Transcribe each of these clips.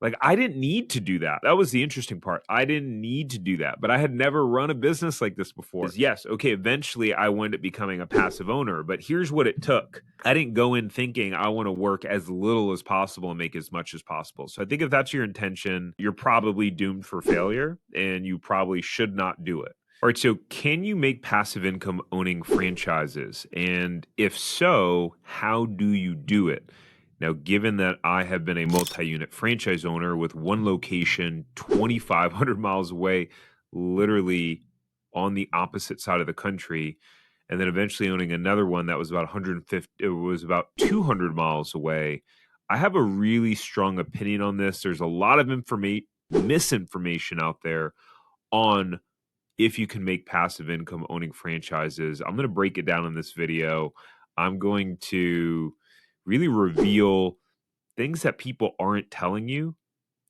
Like, I didn't need to do that. That was the interesting part. I didn't need to do that, but I had never run a business like this before. Yes, okay, eventually I wound up becoming a passive owner, but here's what it took. I didn't go in thinking I want to work as little as possible and make as much as possible. So I think if that's your intention, you're probably doomed for failure and you probably should not do it. All right, so can you make passive income owning franchises? And if so, how do you do it? Now, given that I have been a multi-unit franchise owner with one location 2,500 miles away, literally on the opposite side of the country, and then eventually owning another one that was about 150, it was about 200 miles away, I have a really strong opinion on this. There's a lot of misinformation out there on if you can make passive income owning franchises. I'm going to break it down in this video. I'm going to really reveal things that people aren't telling you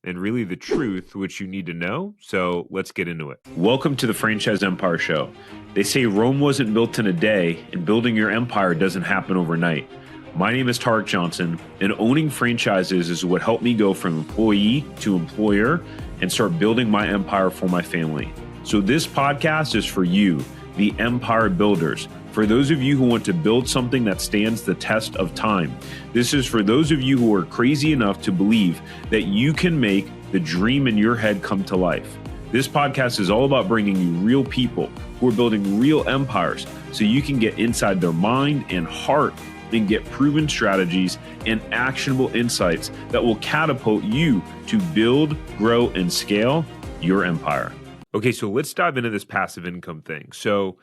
and really the truth, which you need to know. So let's get into it. Welcome to the Franchise Empire Show. They say Rome wasn't built in a day, and building your empire doesn't happen overnight. My name is Tarek Johnson, and owning franchises is what helped me go from employee to employer and start building my empire for my family. So this podcast is for you, the empire builders. For those of you who want to build something that stands the test of time. This is for those of you who are crazy enough to believe that you can make the dream in your head come to life. This podcast is all about bringing you real people who are building real empires so you can get inside their mind and heart and get proven strategies and actionable insights that will catapult you to build, grow, and scale your empire. Okay, so let's dive into this passive income thing. So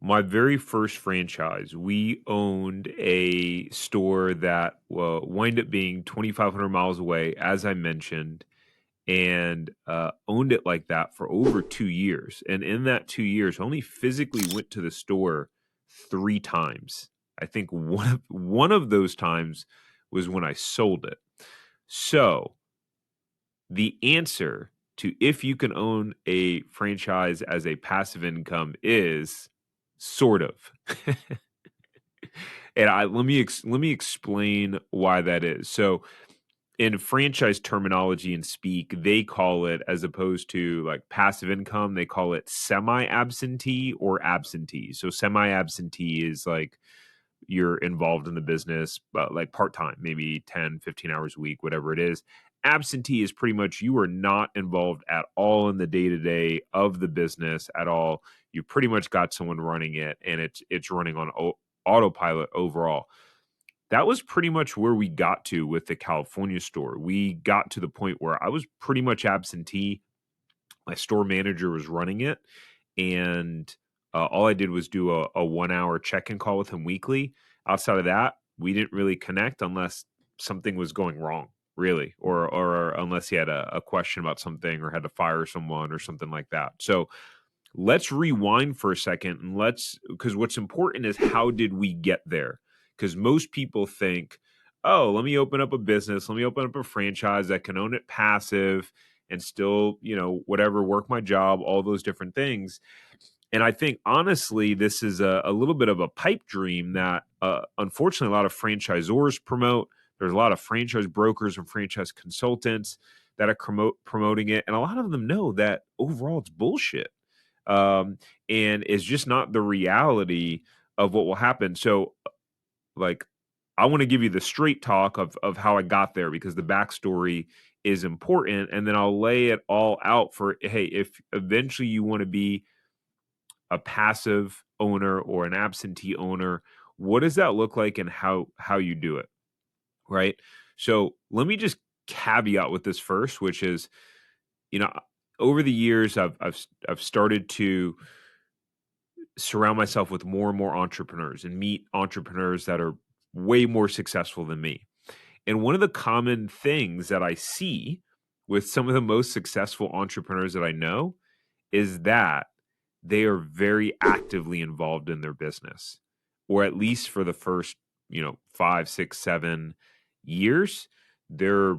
my very first franchise, we owned a store that wound up being 2,500 miles away, as I mentioned, and owned it like that for over 2 years. And in that 2 years, I only physically went to the store 3 times. I think one of those times was when I sold it. So the answer to if you can own a franchise as a passive income is sort of. And let me explain why that is. So in franchise terminology and speak, they call it, as opposed to like passive income, they call it semi-absentee or absentee. So semi-absentee is like you're involved in the business, like part-time, maybe 10, 15 hours a week, whatever it is. Absentee is pretty much you are not involved at all in the day-to-day of the business at all. You pretty much got someone running it, and it's running on autopilot overall. That was pretty much where we got to with the California store. We got to the point where I was pretty much absentee. My store manager was running it, and all I did was do a 1-hour check-in call with him weekly. Outside of that, we didn't really connect unless something was going wrong, really, or unless he had a question about something or had to fire someone or something like that. So let's rewind for a second and because what's important is how did we get there? Because most people think, oh, let me open up a business, let me open up a franchise that can own it passive and still, whatever, work my job, all those different things. And I think, honestly, this is a little bit of a pipe dream that, unfortunately, a lot of franchisors promote. There's a lot of franchise brokers and franchise consultants that are promoting it. And a lot of them know that overall it's bullshit. And it's just not the reality of what will happen. So, like, I want to give you the straight talk of how I got there, because the backstory is important. And then I'll lay it all out for, hey, if eventually you want to be a passive owner or an absentee owner, what does that look like and how you do it, right? So let me just caveat with this first, which is, over the years, I've started to surround myself with more and more entrepreneurs and meet entrepreneurs that are way more successful than me. And one of the common things that I see with some of the most successful entrepreneurs that I know is that they are very actively involved in their business, or at least for the first, 5, 6, 7 years. They're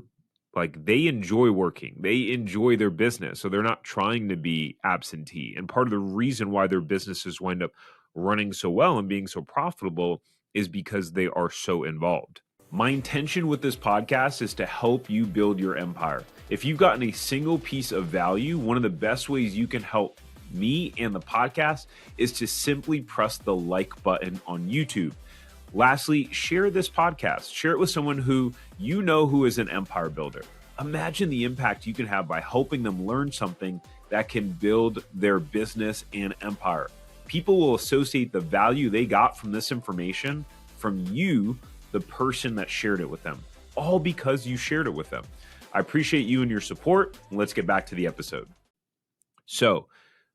like, they enjoy working, they enjoy their business. So they're not trying to be absentee. And part of the reason why their businesses wind up running so well and being so profitable is because they are so involved. My intention with this podcast is to help you build your empire. If you've gotten a single piece of value, one of the best ways you can help me and the podcast is to simply press the like button on YouTube. Lastly, share this podcast. Share it with someone who you know who is an empire builder. Imagine the impact you can have by helping them learn something that can build their business and empire. People will associate the value they got from this information from you, the person that shared it with them, all because you shared it with them. I appreciate you and your support. Let's get back to the episode. So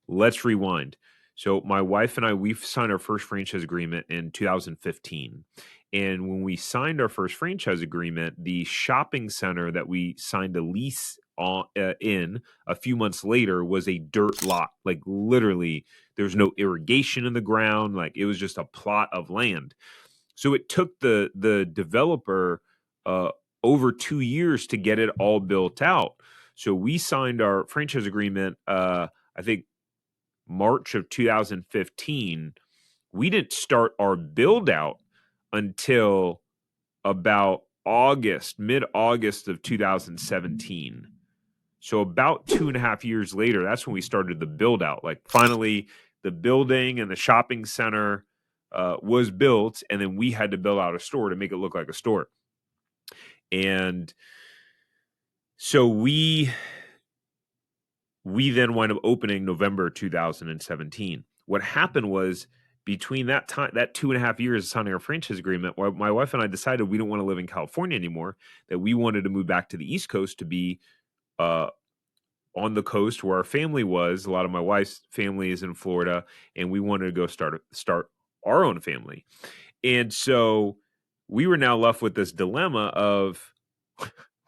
let's rewind. So my wife and I, we've signed our first franchise agreement in 2015. And when we signed our first franchise agreement, the shopping center that we signed a lease on, in a few months later was a dirt lot. Like literally, there's no irrigation in the ground. Like it was just a plot of land. So it took the developer over 2 years to get it all built out. So we signed our franchise agreement, I think March of 2015. We didn't start our build out until about mid-August of 2017. So about 2.5 years later, that's when we started the build out. Like finally, the building and the shopping center was built, and then we had to build out a store to make it look like a store. And so we then wound up opening November 2017. What happened was between that time, that 2.5 years of signing our franchise agreement, my wife and I decided we don't want to live in California anymore, that we wanted to move back to the East Coast to be on the coast where our family was. A lot of my wife's family is in Florida, and we wanted to go start our own family. And so we were now left with this dilemma of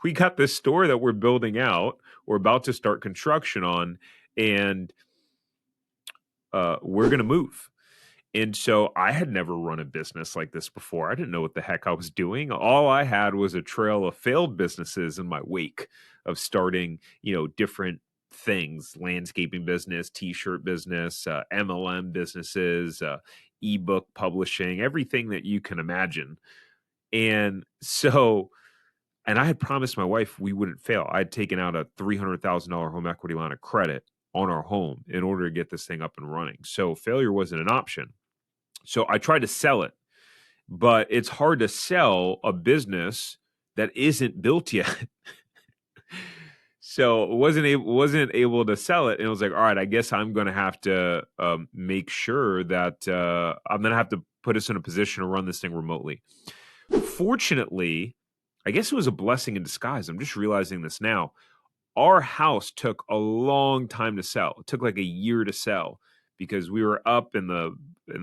we got this store that we're building out, we're about to start construction on, and we're going to move. And so I had never run a business like this before. I didn't know what the heck I was doing. All I had was a trail of failed businesses in my wake of starting, different things, landscaping business, t-shirt business, MLM businesses, ebook publishing, everything that you can imagine. And so, and I had promised my wife we wouldn't fail. I had taken out a $300,000 home equity line of credit on our home in order to get this thing up and running. So failure wasn't an option. So I tried to sell it, but it's hard to sell a business that isn't built yet. So wasn't able to sell it, and it was like, all right, I guess I'm going to have to make sure that I'm going to have to put us in a position to run this thing remotely. Fortunately, I guess it was a blessing in disguise. I'm just realizing this now. Our house took a long time to sell. It took like a year to sell because we were up in the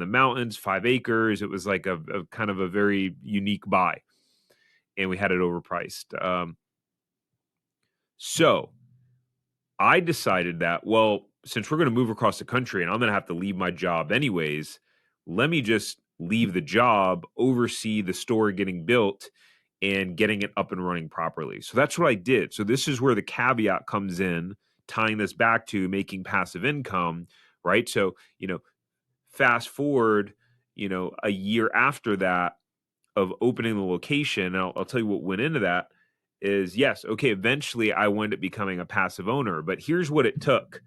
mountains, 5 acres. It was like a kind of a very unique buy, and we had it overpriced. So I decided that, well, since we're going to move across the country and I'm going to have to leave my job anyways, let me just leave the job, oversee the store getting built and getting it up and running properly. So that's what I did. So this is where the caveat comes in, tying this back to making passive income, right? So, fast forward, a year after that of opening the location, and I'll tell you what went into that is, yes, okay, eventually I wound up becoming a passive owner, but here's what it took.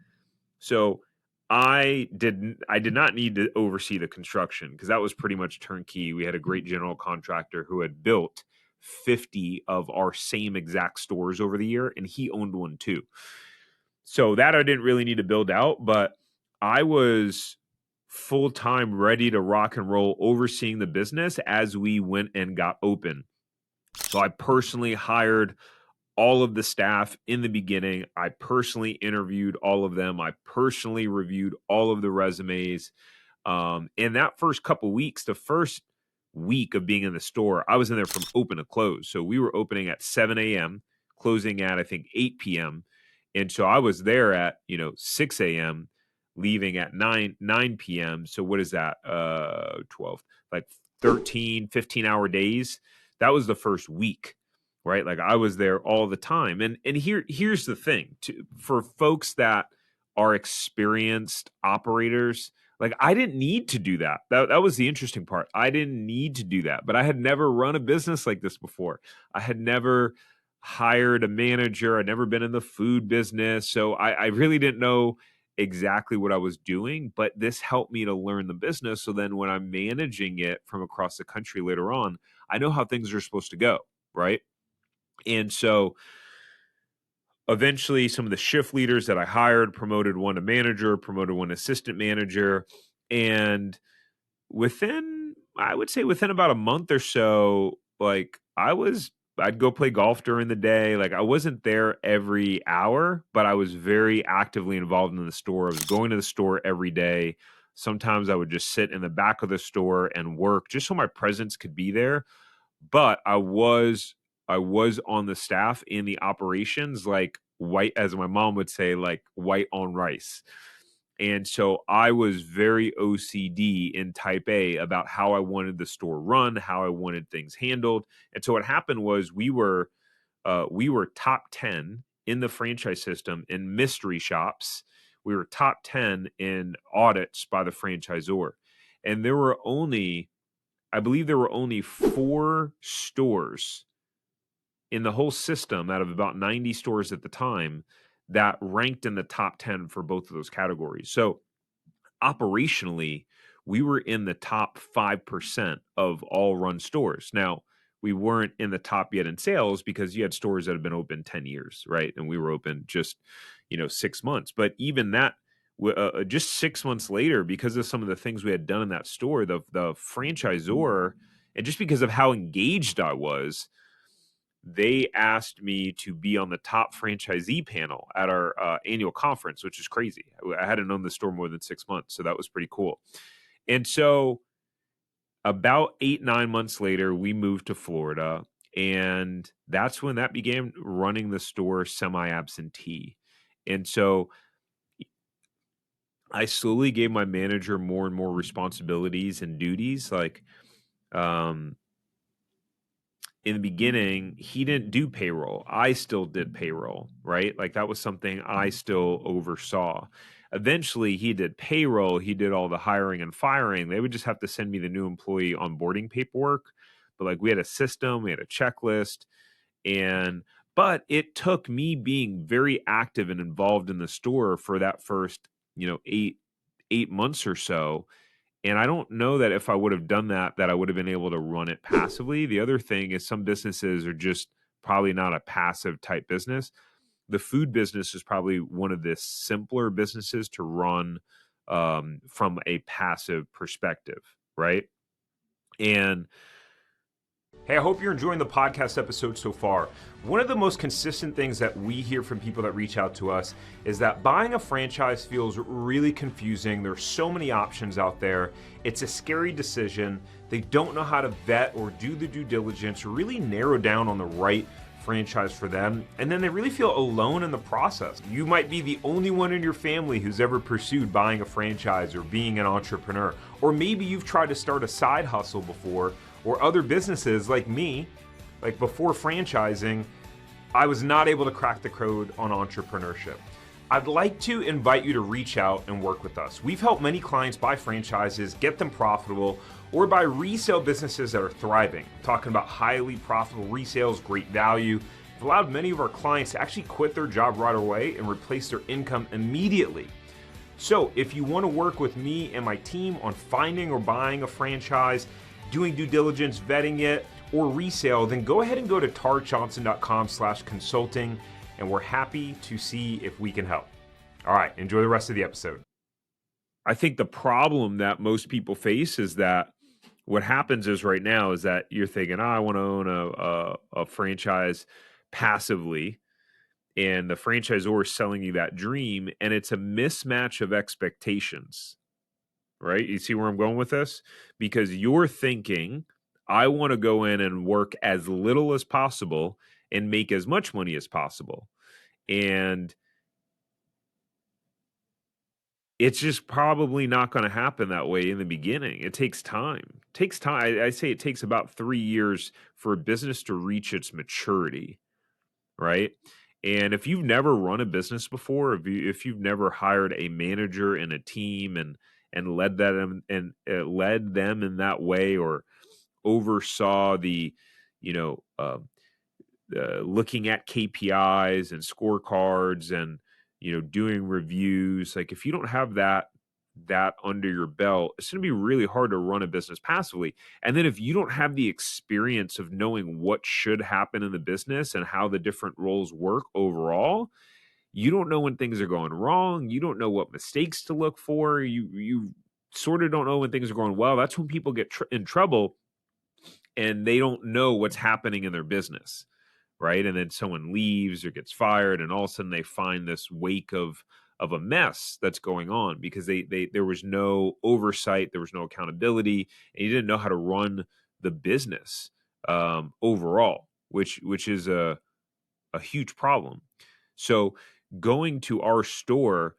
So I did not need to oversee the construction because that was pretty much turnkey. We had a great general contractor who had built 50 of our same exact stores over the year, and he owned one too. So that I didn't really need to build out, but I was full-time ready to rock and roll overseeing the business as we went and got open. So I personally hired all of the staff in the beginning. I personally interviewed all of them. I personally reviewed all of the resumes. In that first couple weeks, the first week of being in the store, I was in there from open to close. So we were opening at 7 a.m., closing at, I think, 8 p.m. And so I was there at, 6 a.m., leaving at 9 p.m. So what is that? 12, like 13, 15-hour days. That was the first week, right? Like I was there all the time. And here's the thing, for folks that are experienced operators, Like, I didn't need to do that. That was the interesting part. I didn't need to do that, but I had never run a business like this before. I had never hired a manager. I'd never been in the food business. So I really didn't know exactly what I was doing, but this helped me to learn the business. So then when I'm managing it from across the country later on, I know how things are supposed to go, right? And so eventually some of the shift leaders that I hired promoted one to manager, promoted one assistant manager, and I would say within about a month or so, like I'd go play golf during the day. Like I wasn't there every hour, but I was very actively involved in the store. I was going to the store every day. Sometimes I would just sit in the back of the store and work just so my presence could be there. But I was on the staff in the operations, like white, as my mom would say, like white on rice. And so I was very OCD in type A about how I wanted the store run, how I wanted things handled. And so what happened was we were top 10 in the franchise system in mystery shops. We were top 10 in audits by the franchisor. And I believe there were only 4 stores in the whole system out of about 90 stores at the time that ranked in the top 10 for both of those categories. So operationally, we were in the top 5% of all run stores. Now, we weren't in the top yet in sales because you had stores that have been open 10 years, right? And we were open just, 6 months. But even that, just 6 months later, because of some of the things we had done in that store, the franchisor, and just because of how engaged I was, they asked me to be on the top franchisee panel at our annual conference, which is crazy. I hadn't known the store more than 6 months, so that was pretty cool. And so about 8, 9 months later, we moved to Florida, and that's when that began running the store semi-absentee. And so I slowly gave my manager more and more responsibilities and duties. Like, um, in the beginning, he didn't do payroll. I still did payroll, right? Like that was something I still oversaw. Eventually, he did payroll. He did all the hiring and firing. They would just have to send me the new employee onboarding paperwork. But like we had a system, we had a checklist, and but it took me being very active and involved in the store for that first, 8 months or so, and I don't know that if I would have done that, that I would have been able to run it passively. The other thing is some businesses are just probably not a passive type business. The food business is probably one of the simpler businesses to run from a passive perspective, right? And hey, I hope you're enjoying the podcast episode so far. One of the most consistent things that we hear from people that reach out to us is that buying a franchise feels really confusing. There's so many options out there. It's a scary decision. They don't know how to vet or do the due diligence or really narrow down on the right franchise for them, and then they really feel alone in the process. You might be the only one in your family who's ever pursued buying a franchise or being an entrepreneur, or maybe you've tried to start a side hustle before, or other businesses like me. Like before franchising, I was not able to crack the code on entrepreneurship. I'd like to invite you to reach out and work with us. We've helped many clients buy franchises, get them profitable, or buy resale businesses that are thriving. Talking about highly profitable resales, great value. We've allowed many of our clients to actually quit their job right away and replace their income immediately. So if you want to work with me and my team on finding or buying a franchise, doing due diligence, vetting it, or resale, then go ahead and go to tarzjohnson.com/consulting, and we're happy to see if we can help. All right, enjoy the rest of the episode. I think the problem that most people face is that what happens is right now is that you're thinking, I want to own a franchise passively, and the franchisor is selling you that dream, and it's a mismatch of expectations. Right? You see where I'm going with this? Because you're thinking, I want to go in and work as little as possible and make as much money as possible. And it's just probably not going to happen that way in the beginning. It takes time. It takes time. I say it takes about 3 years for a business to reach its maturity, right? And if you've never run a business before, if you've never hired a manager and a team and led them led them in that way, or oversaw the, you know, looking at KPIs and scorecards and, doing reviews. Like, if you don't have that under your belt, it's going to be really hard to run a business passively. And then if you don't have the experience of knowing what should happen in the business and how the different roles work overall, you don't know when things are going wrong. You don't know what mistakes to look for. You sort of don't know when things are going well. That's when people get in trouble, and they don't know what's happening in their business, right? And then someone leaves or gets fired, and all of a sudden they find this wake of a mess that's going on because they there was no oversight, there was no accountability, and you didn't know how to run the business overall, which is a huge problem. So going to our store,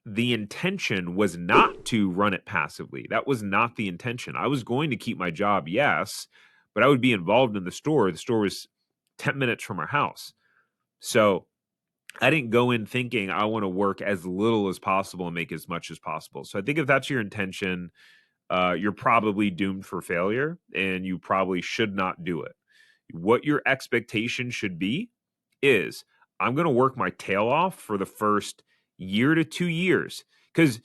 the intention was not to run it passively. That was not the intention. I was going to keep my job, yes, but I would be involved in the store. The store was 10 minutes from our house. So I didn't go in thinking I want to work as little as possible and make as much as possible. So I think if that's your intention, you're probably doomed for failure, and you probably should not do it. What your expectation should be is, I'm going to work my tail off for the first year to 2 years. Because,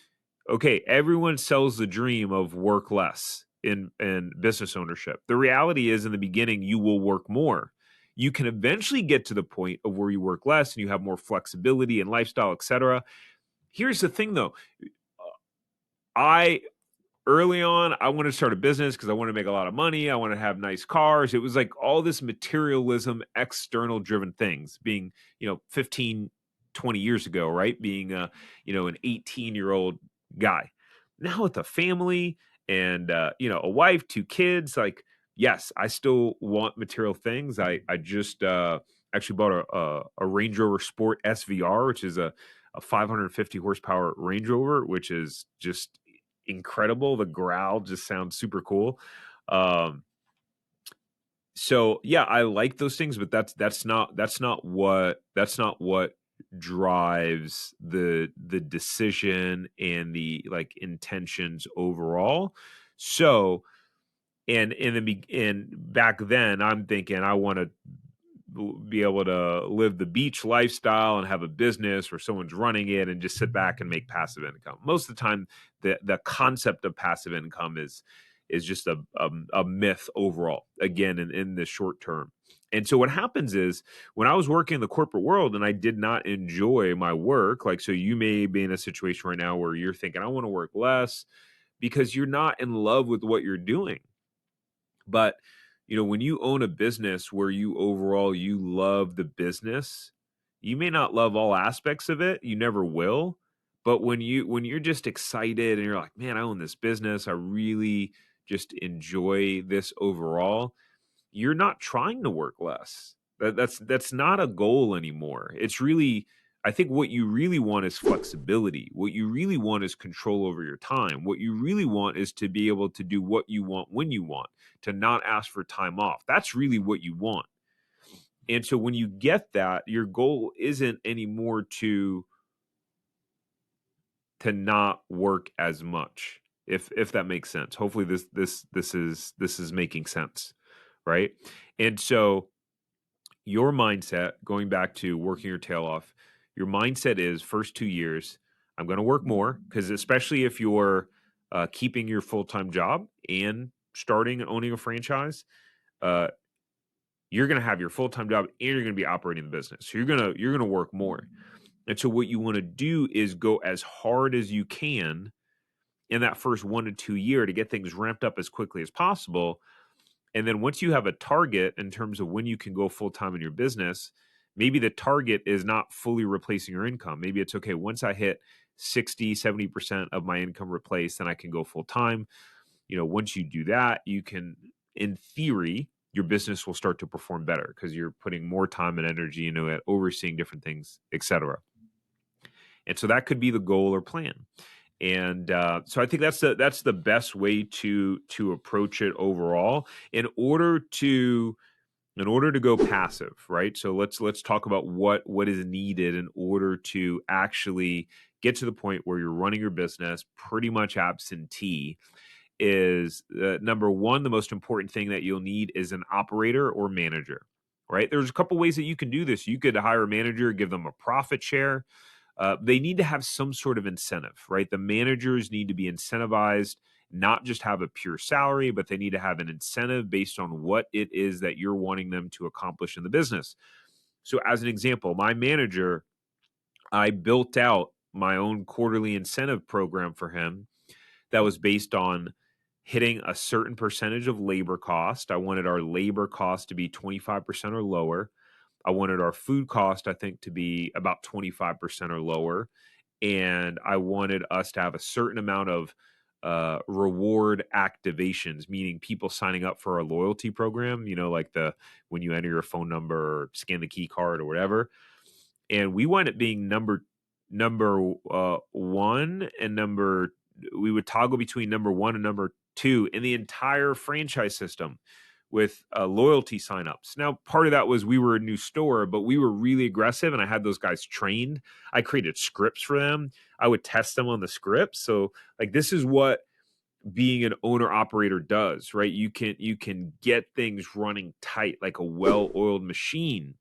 okay, everyone sells the dream of work less in business ownership. The reality is, in the beginning, you will work more. You can eventually get to the point of where you work less and you have more flexibility and lifestyle, etc. Here's the thing, though. I Early on, I wanted to start a business because I want to make a lot of money. I want to have nice cars. It was like all this materialism, external driven things, being, 15, 20 years ago, right? Being an 18-year-old guy. Now with a family and, a wife, 2 kids, like, yes, I still want material things. I just actually bought a Range Rover Sport SVR, which is a 550 horsepower Range Rover, which is just incredible. The growl just sounds super cool. Um, so yeah, I like those things, but that's not what drives the decision and the, like, intentions overall. So, and back then, I'm thinking I want to be able to live the beach lifestyle and have a business where someone's running it and just sit back and make passive income. Most of the time, the concept of passive income is just a myth overall, again, in the short term. And so what happens is, when I was working in the corporate world and I did not enjoy my work, like, so you may be in a situation right now where you're thinking, I want to work less because you're not in love with what you're doing. But, when you own a business where you love the business, you may not love all aspects of it. You never will. But when you're just excited and you're like, man, I own this business, I really just enjoy this overall, you're not trying to work less. That's not a goal anymore. It's really, I think what you really want is flexibility. What you really want is control over your time. What you really want is to be able to do what you want when you want, to not ask for time off. That's really what you want. And so when you get that, your goal isn't anymore to not work as much. If that makes sense. Hopefully this is making sense, right? And so your mindset, going back to working your tail off, your mindset is, first 2 years, I'm going to work more, because especially if you're keeping your full-time job and starting and owning a franchise, uh, you're going to have your full-time job and you're going to be operating the business. So you're going to work more. And so what you want to do is go as hard as you can in that first 1 to 2 year to get things ramped up as quickly as possible. And then once you have a target in terms of when you can go full time in your business, maybe the target is not fully replacing your income. Maybe it's, okay, once I hit 60, 70% of my income replaced, then I can go full time. Once you do that, you can, in theory, your business will start to perform better because you're putting more time and energy into it, overseeing different things, etc. And so that could be the goal or plan. And so I think that's the best way to approach it overall, in order to go passive, right? So let's talk about what is needed in order to actually get to the point where you're running your business pretty much absentee is number one, the most important thing that you'll need is an operator or manager, right? There's a couple ways that you can do this. You could hire a manager, give them a profit share. They need to have some sort of incentive, right? The managers need to be incentivized, not just have a pure salary, but they need to have an incentive based on what it is that you're wanting them to accomplish in the business. So, as an example, my manager, I built out my own quarterly incentive program for him that was based on hitting a certain percentage of labor cost. I wanted our labor cost to be 25% or lower. I wanted our food cost, I think, to be about 25% or lower. And I wanted us to have a certain amount of reward activations, meaning people signing up for our loyalty program, like the when you enter your phone number or scan the key card or whatever. And we wind up being number one and we would toggle between number one and number two in the entire franchise system with loyalty signups. Now, part of that was we were a new store, but we were really aggressive and I had those guys trained. I created scripts for them. I would test them on the scripts. So like this is what being an owner operator does, right? You can get things running tight like a well-oiled machine.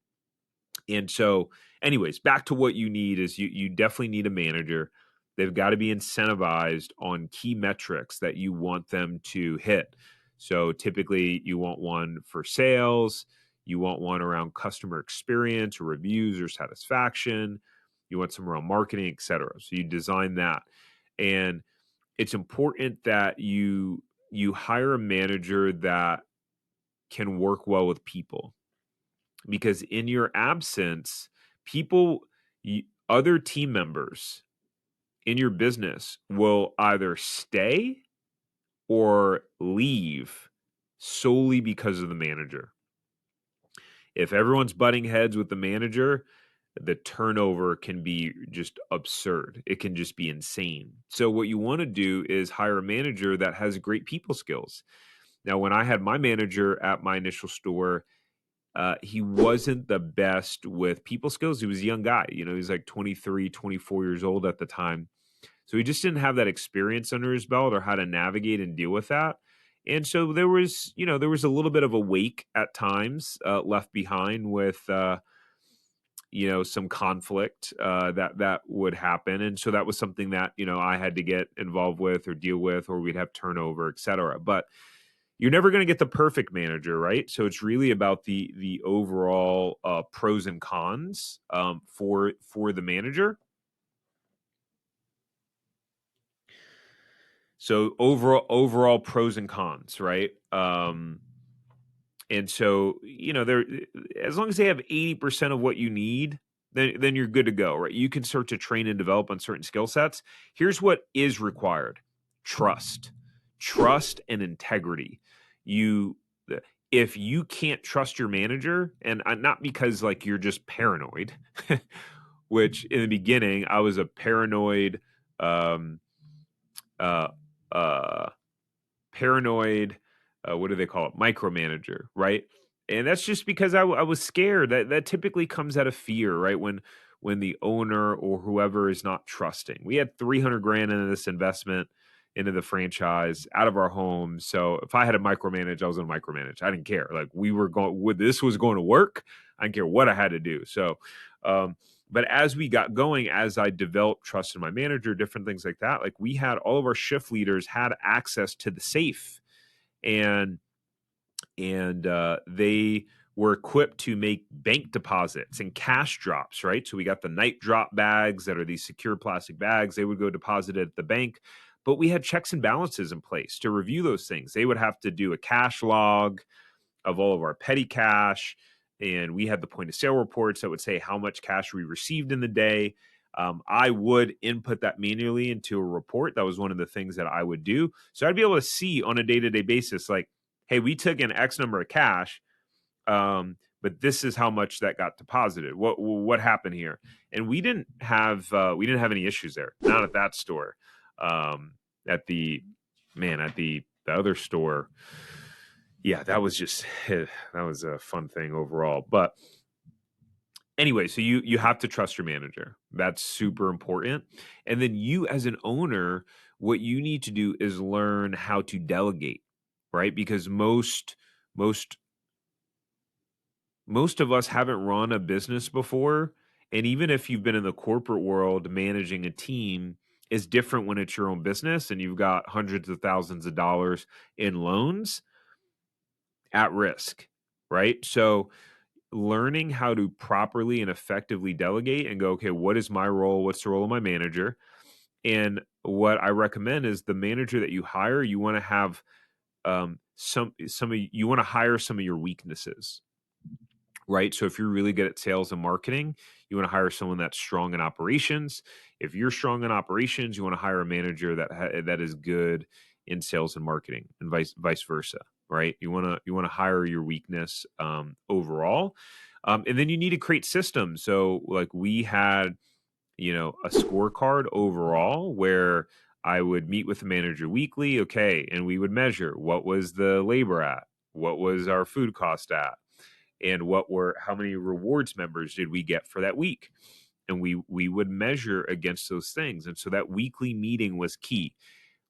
And so, anyways, back to what you need is you definitely need a manager. They've got to be incentivized on key metrics that you want them to hit. So typically you want one for sales, you want one around customer experience or reviews or satisfaction, you want some around marketing, etc. So you design that. And it's important that you hire a manager that can work well with people because in your absence, people, other team members in your business will either stay or leave solely because of the manager. If everyone's butting heads with the manager, the turnover can be just absurd. It can just be insane. So, what you want to do is hire a manager that has great people skills. Now, when I had my manager at my initial store, he wasn't the best with people skills. He was a young guy. He was like 23, 24 years old at the time. So he just didn't have that experience under his belt or how to navigate and deal with that. And so there was a little bit of a wake at times left behind with, some conflict that would happen. And so that was something that, I had to get involved with or deal with, or we'd have turnover, et cetera. But you're never going to get the perfect manager, right? So it's really about the overall pros and cons for the manager. So overall pros and cons, right? And so there, as long as they have 80% of what you need, then you're good to go, right? You can start to train and develop on certain skill sets. Here's what is required: trust and integrity. You If you can't trust your manager, and not because like you're just paranoid, which in the beginning I was a paranoid um uh uh paranoid, what do they call it, micromanager, right? And that's just because I was scared. That typically comes out of fear, right? When the owner or whoever is not trusting. We had 300 grand into this investment into the franchise out of our home. So if I had to micromanage, I was going to micromanage. I didn't care. Like this was going to work. I didn't care what I had to do. So but as we got going, as I developed trust in my manager, different things like that, like we had all of our shift leaders had access to the safe, and they were equipped to make bank deposits and cash drops, right? So we got the night drop bags that are these secure plastic bags. They would go deposit at the bank, but we had checks and balances in place to review those things. They would have to do a cash log of all of our petty cash. And we had the point of sale reports that would say how much cash we received in the day. I would input that manually into a report. That was one of the things that I would do. So I'd be able to see on a day-to-day basis, like, hey, we took in X number of cash, but this is how much that got deposited. What happened here? And we didn't have any issues there. Not at that store. At the other store, yeah, that was just that was a fun thing overall. But Anyway, so you have to trust your manager. That's super important. And then you as an owner, what you need to do is learn how to delegate, right? Because most most of us haven't run a business before, and even if you've been in the corporate world, managing a team is different when it's your own business and you've got hundreds of thousands of dollars in loans at risk, right? So learning how to properly and effectively delegate and go, okay, what is my role? What's the role of my manager? And what I recommend is the manager that you hire, you want to have some of you want to hire some of your weaknesses, right? So if you're really good at sales and marketing, you want to hire someone that's strong in operations. If you're strong in operations, you want to hire a manager that is good in sales and marketing, and vice versa, right? You want to hire your weakness overall, and then you need to create systems. So like we had, a scorecard overall where I would meet with the manager weekly, okay, and we would measure what was the labor at, what was our food cost at, and how many rewards members did we get for that week, and we would measure against those things. And so that weekly meeting was key.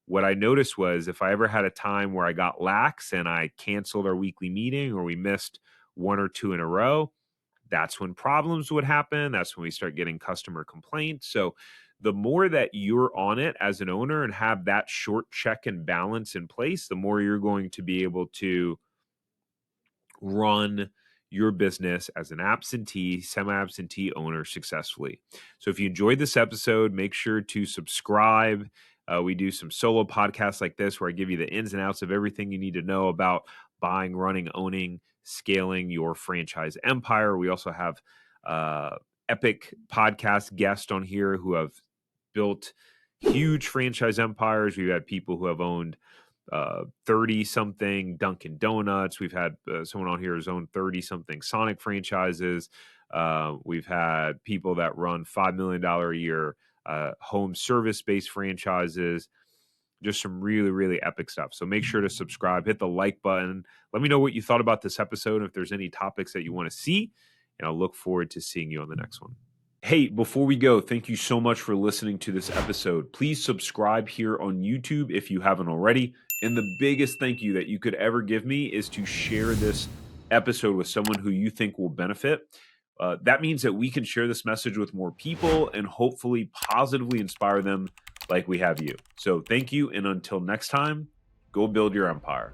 What I noticed was if I ever had a time where I got lax and I canceled our weekly meeting or we missed one or two in a row, that's when problems would happen. That's when we start getting customer complaints. So the more that you're on it as an owner and have that short check and balance in place, the more you're going to be able to run your business as an absentee, semi-absentee owner successfully. So if you enjoyed this episode, make sure to subscribe. We do some solo podcasts like this where I give you the ins and outs of everything you need to know about buying, running, owning, scaling your franchise empire. We also have epic podcast guests on here who have built huge franchise empires. We've had people who have owned 30 something Dunkin' Donuts. We've had someone on here who's owned 30 something Sonic franchises. We've had people that run $5 million a year home service based franchises. Just some really, really epic stuff. So make sure to subscribe, hit the like button. Let me know what you thought about this episode, if there's any topics that you want to see. And I'll look forward to seeing you on the next one. Hey, before we go, thank you so much for listening to this episode. Please subscribe here on YouTube if you haven't already. And the biggest thank you that you could ever give me is to share this episode with someone who you think will benefit. That means that we can share this message with more people and hopefully positively inspire them like we have you. So thank you. And until next time, go build your empire.